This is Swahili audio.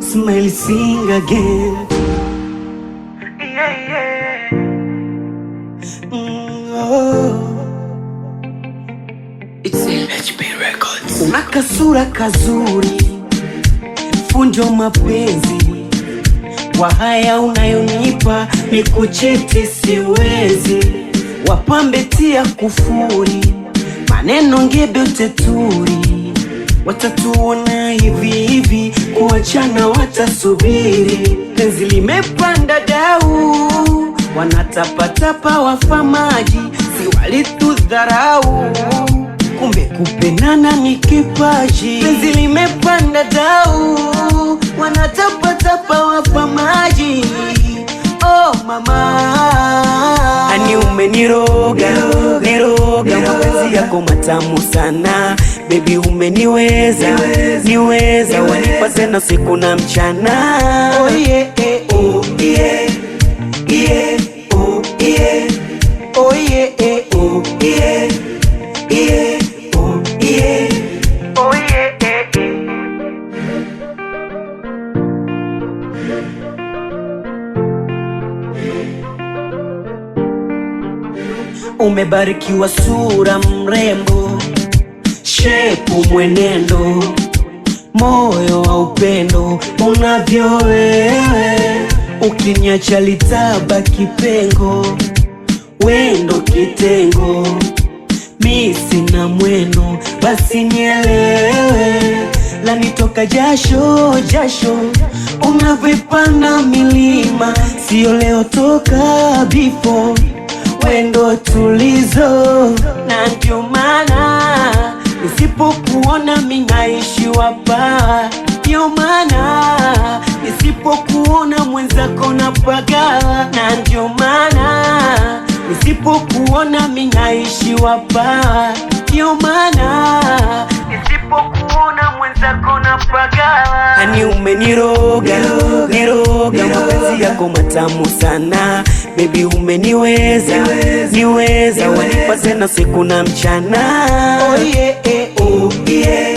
Smile, sing again. It's HB Records. Una kasura kazuri, funjo mapenzi, kwa haya unayonipa ni kuchiti siwezi. Wapambe tia kufuri, maneno ngebe uteturi, watatuona hivi hivi, kuachana watasubiri. Penzi limepanda dau, wanatapatapa wafamaji, si walitudharau, kumbe kupendana ni kipaji. Penzi limepanda dau, wanatapatapa wafamaji. Oh mama, ani umeniroga, niroga, mapenzi yako matamu sana. Baby umeniweza, niweza, wanipa tena siku na mchana. Oh yeah, oh yeah, yeah, oh yeah, oh yeah, oh yeah, yeah, oh yeah, oh yeah. Umebarikiwa sura mrembo, shepu mwenendo, moyo wa upendo unavyo wewe. Ukiniacha litabaki pengo, wendo kitengo, mi sina mwendo, basi nielewe. Lanitoka jasho, jasho, unavyopanda milima, sio leo toka before. Wendo tulizo, na ndio maana nisipokuona minaishi wapa. Ndio maana nisipokuona mwenzako napaga. Na ndio maana nisipokuona minaishi wapa. Ndio maana nisipokuona mwenzako napaga. Ani umeniroga, niroga, mapenzi yako matamu sana. Baby umeniweza, niweza, wanipa tena siku na mchana. Oh yeah, oh yeah.